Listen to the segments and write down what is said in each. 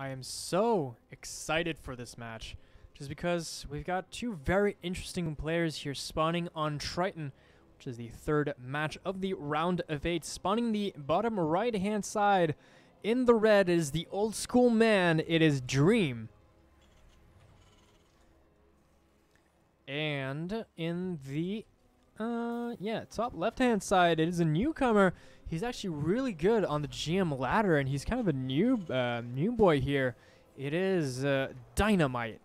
I am so excited for this match, just because we've got two very interesting players here spawning on Triton, which is the third match of the round of 8. Spawning the bottom right-hand side in the red is the old school man. It is Dream. And in the top left-hand side, it is a newcomer. He's actually really good on the GM ladder, and he's kind of a new boy here. It is DynaMite.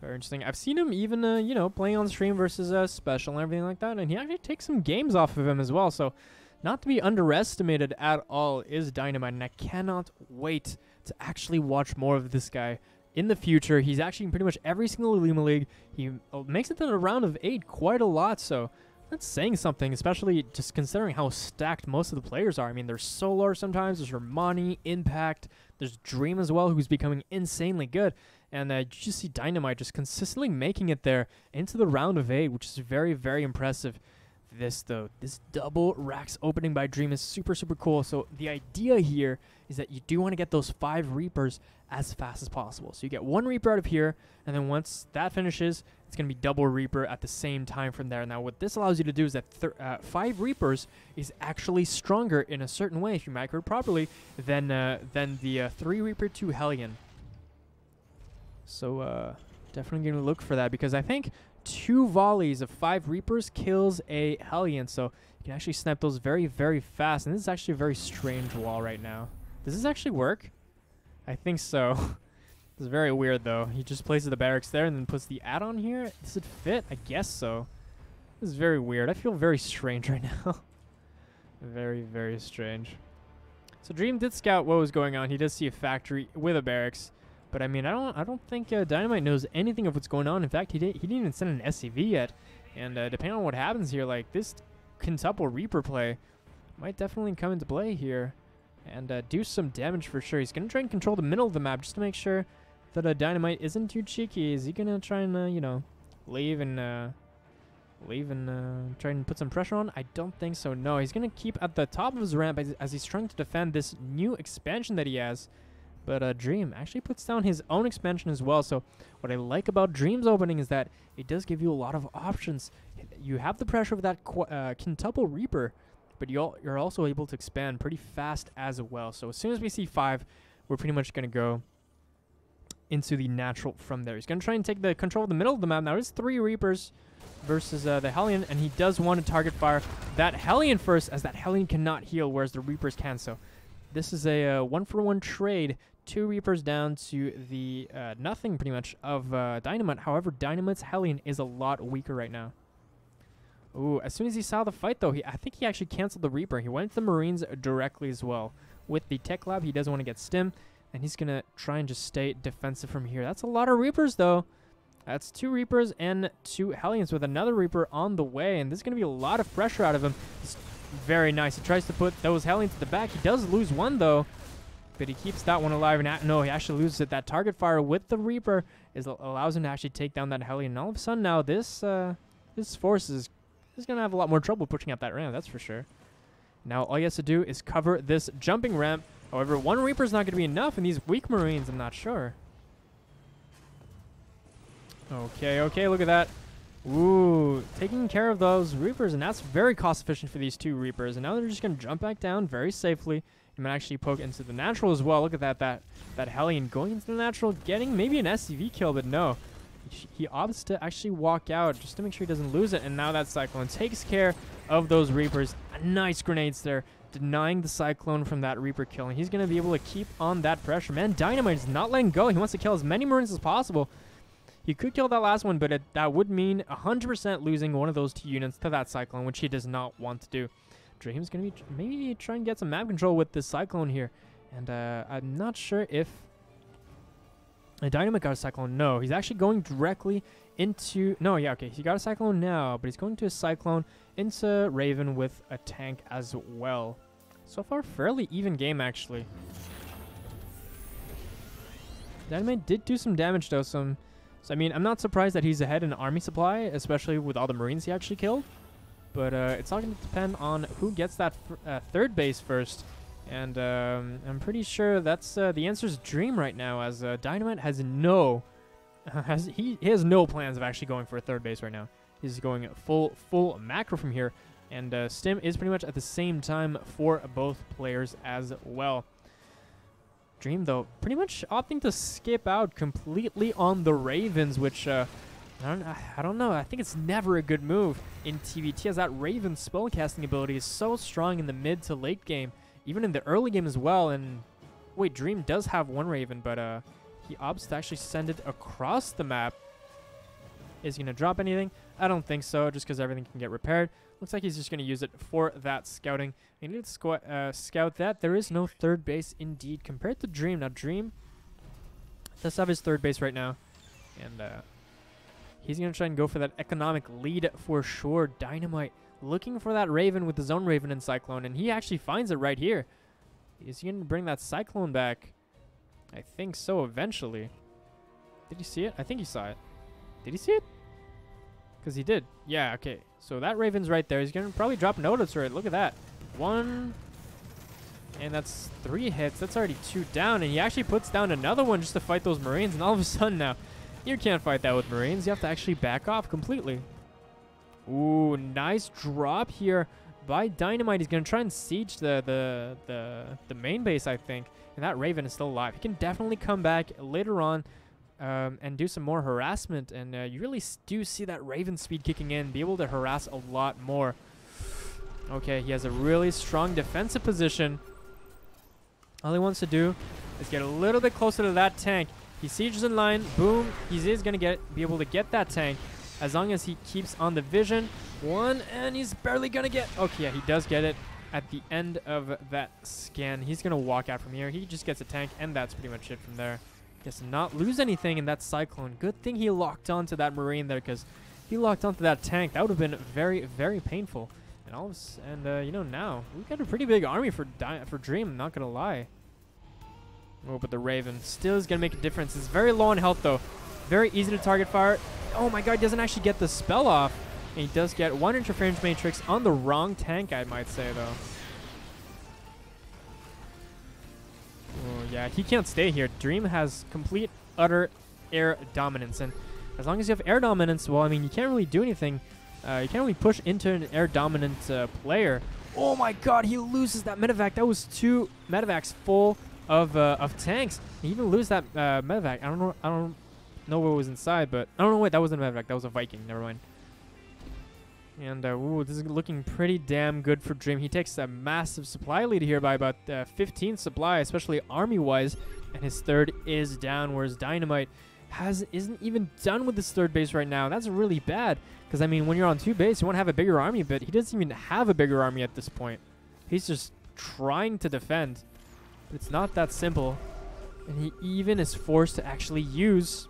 Very interesting. I've seen him even, playing on stream versus Special and everything like that, and he actually takes some games off of him as well. So, not to be underestimated at all is DynaMite, and I cannot wait to actually watch more of this guy in the future. He's actually in pretty much every single Olimoleague. He makes it to the round of 8 quite a lot, so that's saying something, especially just considering how stacked most of the players are. I mean, there's Solar sometimes, there's Romani, Impact, there's Dream as well, who's becoming insanely good. And you just see DynaMite just consistently making it there into the round of 8, which is very, very impressive. This double racks opening by Dream is super, super cool. So the idea here is that you do want to get those 5 Reapers as fast as possible. So you get 1 Reaper out of here, and then once that finishes, it's going to be double Reaper at the same time from there. Now what this allows you to do is that 5 Reapers is actually stronger in a certain way, if you micro it properly, than the 3 Reaper 2 Hellion. So definitely going to look for that, because I think 2 volleys of 5 Reapers kills a Hellion, so you can actually snipe those very, very fast. And this is actually a very strange wall right now. Does this actually work? I think so. This is very weird, though. He just places the barracks there and then puts the add-on here. Does it fit? I guess so. This is very weird. I feel very strange right now. Very, very strange. So Dream did scout what was going on. He does see a factory with a barracks. But I mean, I don't think DynaMite knows anything of what's going on. In fact, he didn't even send an SCV yet. And depending on what happens here, like this quintuple Reaper play might definitely come into play here and do some damage for sure. He's gonna try and control the middle of the map just to make sure that DynaMite isn't too cheeky. Is he gonna try and leave and try and put some pressure on? I don't think so. No, he's gonna keep at the top of his ramp as he's trying to defend this new expansion that he has. But Dream actually puts down his own expansion as well. So what I like about Dream's opening is that it does give you a lot of options. You have the pressure of that quintuple Reaper, but you're also able to expand pretty fast as well. So as soon as we see 5, we're pretty much going to go into the natural from there. He's going to try and take the control of the middle of the map. Now, there's 3 Reapers versus the Hellion, and he does want to target fire that Hellion first, as that Hellion cannot heal, whereas the Reapers can. So this is a 1-for-1 trade. 2 Reapers down to the nothing, pretty much, of DynaMite. However, DynaMite's Hellion is a lot weaker right now. Ooh, as soon as he saw the fight, though, I think he actually canceled the Reaper. He went to the Marines directly as well. With the Tech Lab, he doesn't want to get stim, and he's going to try and just stay defensive from here. That's a lot of Reapers, though. That's 2 Reapers and 2 Hellions with another Reaper on the way, and this is going to be a lot of pressure out of him. It's very nice. He tries to put those Hellions to the back. He does lose 1, though. But he keeps that one alive, and no, he actually loses it. That target fire with the Reaper allows him to actually take down that Hellion. And all of a sudden now, this force is going to have a lot more trouble pushing up that ramp, that's for sure. Now all he has to do is cover this jumping ramp. However, 1 Reaper is not going to be enough, and these weak Marines, I'm not sure. Okay, look at that. Ooh, taking care of those Reapers, and that's very cost efficient for these 2 Reapers. And now they're just going to jump back down very safely. You might actually poke into the natural as well. Look at that Hellion going into the natural, getting maybe an SCV kill, but no. He opts to actually walk out just to make sure he doesn't lose it. And now that Cyclone takes care of those Reapers. Nice grenades there, denying the Cyclone from that Reaper kill. And he's going to be able to keep on that pressure. Man, DynaMite is not letting go. He wants to kill as many Marines as possible. He could kill that last one, but that would mean 100% losing one of those 2 units to that Cyclone, which he does not want to do. Dream's going to be maybe trying to get some map control with this Cyclone here. And I'm not sure if DynaMite got a Cyclone. No, he's actually going directly into... No, yeah, okay. He got a Cyclone now, but he's going to a Cyclone into Raven with a tank as well. So far, fairly even game, actually. DynaMite did do some damage, though. So, I mean, I'm not surprised that he's ahead in army supply, especially with all the Marines he actually killed. But it's all going to depend on who gets that 3rd base first. And I'm pretty sure that's the answer is Dream right now, as DynaMite has no he has no plans of actually going for a third base right now. He's going full macro from here, and Stim is pretty much at the same time for both players as well. Dream, though, pretty much opting to skip out completely on the Ravens, which I don't know. I think it's never a good move in TVT, as that Raven spellcasting ability is so strong in the mid to late game, even in the early game as well. And wait, Dream does have one Raven, but he opts to actually send it across the map. Is he going to drop anything? I don't think so, just because everything can get repaired. Looks like he's just going to use it for that scouting. He needed to scout that. There is no third base indeed compared to Dream. Now, Dream does have his third base right now, and he's going to try and go for that economic lead for sure. DynaMite looking for that Raven with his own Raven and Cyclone, and he actually finds it right here. Is he going to bring that Cyclone back? I think so eventually. Did he see it? I think he saw it. Did he see it? Because he did. Yeah, okay. So that Raven's right there. He's going to probably drop notice for it. Look at that. 1. And that's 3 hits. That's already 2 down. And he actually puts down another one just to fight those Marines. And all of a sudden now, you can't fight that with Marines. You have to actually back off completely. Ooh, nice drop here by DynaMite. He's going to try and siege the main base, I think. And that Raven is still alive. He can definitely come back later on and do some more harassment. And you really do see that Raven speed kicking in, be able to harass a lot more. Okay, he has a really strong defensive position. All he wants to do is get a little bit closer to that tank. He sieges in line. Boom. He is going to be able to get that tank as long as he keeps on the vision. 1, and he's barely going to get... Okay, yeah, he does get it at the end of that scan. He's going to walk out from here. He just gets a tank, and that's pretty much it from there. Guess not lose anything in that Cyclone. Good thing he locked onto that Marine there, because if he locked onto that tank, that would have been very, very painful. And you know, now we've got a pretty big army for Dream. I'm not gonna lie. Oh, but the Raven still is gonna make a difference. It's very low on health though. Very easy to target fire. Oh my God, he doesn't actually get the spell off. And he does get 1 interference matrix on the wrong tank, I might say though. Oh yeah, he can't stay here. Dream has complete, utter air dominance, and as long as you have air dominance, well, I mean, you can't really do anything. You can't really push into an air dominant player. Oh my God, he loses that medevac. That was 2 medevacs full of tanks. He even lose that medevac. I don't know what was inside, but I don't know. Wait, that wasn't a medevac. That was a Viking. Never mind. And ooh, this is looking pretty damn good for Dream. He takes a massive supply lead here by about 15 supply, especially army-wise, and his third is down, whereas DynaMite isn't even done with his third base right now. That's really bad, because I mean, when you're on 2 base, you want to have a bigger army, but he doesn't even have a bigger army at this point. He's just trying to defend, but it's not that simple, and he even is forced to actually use.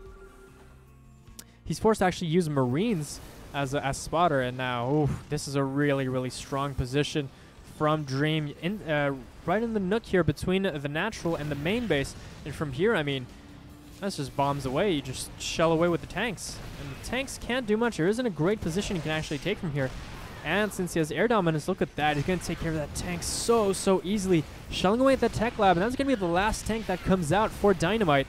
He's forced to actually use Marines as spotter, and now this is a really, really strong position from Dream right in the nook here between the natural and the main base. And from here, I mean, that's just bombs away. You just shell away with the tanks, and the tanks can't do much. There isn't a great position he can actually take from here. And since he has air dominance, look at that. He's going to take care of that tank so easily, shelling away at that tech lab. And that's going to be the last tank that comes out for DynaMite.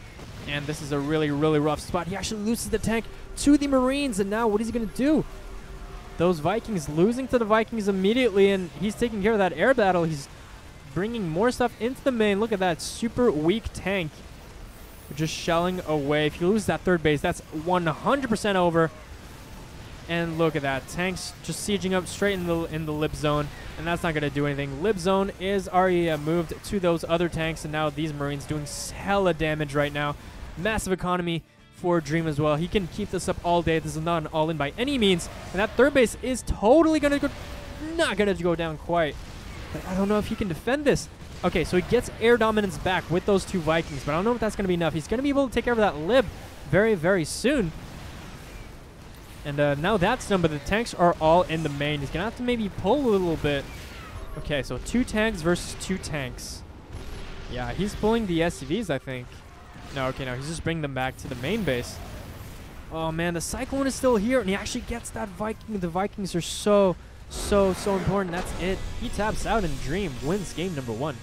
And this is a really, really rough spot. He actually loses the tank to the Marines, and now what is he going to do? Those Vikings losing to the Vikings immediately, and he's taking care of that air battle. He's bringing more stuff into the main. Look at that super weak tank. Just shelling away. If you lose that third base, that's 100% over. And look at that. Tanks just sieging up straight in the lip zone, and that's not going to do anything. Lip zone is already moved to those other tanks, and now these Marines doing hella damage right now. Massive economy for Dream as well. He can keep this up all day. This is not an all-in by any means. And that third base is totally going to go, not going to go down quite. But I don't know if he can defend this. Okay, so he gets air dominance back with those 2 Vikings, but I don't know if that's going to be enough. He's going to be able to take care of that lib very, very soon. And now that's done, but the tanks are all in the main. He's going to have to maybe pull a little bit. Okay, so 2 tanks versus 2 tanks. Yeah, he's pulling the SCVs, I think. No, okay, no, he's just bringing them back to the main base. Oh, man, the Cyclone is still here, and he actually gets that Viking. The Vikings are so important. That's it. He taps out, and Dream wins game number 1.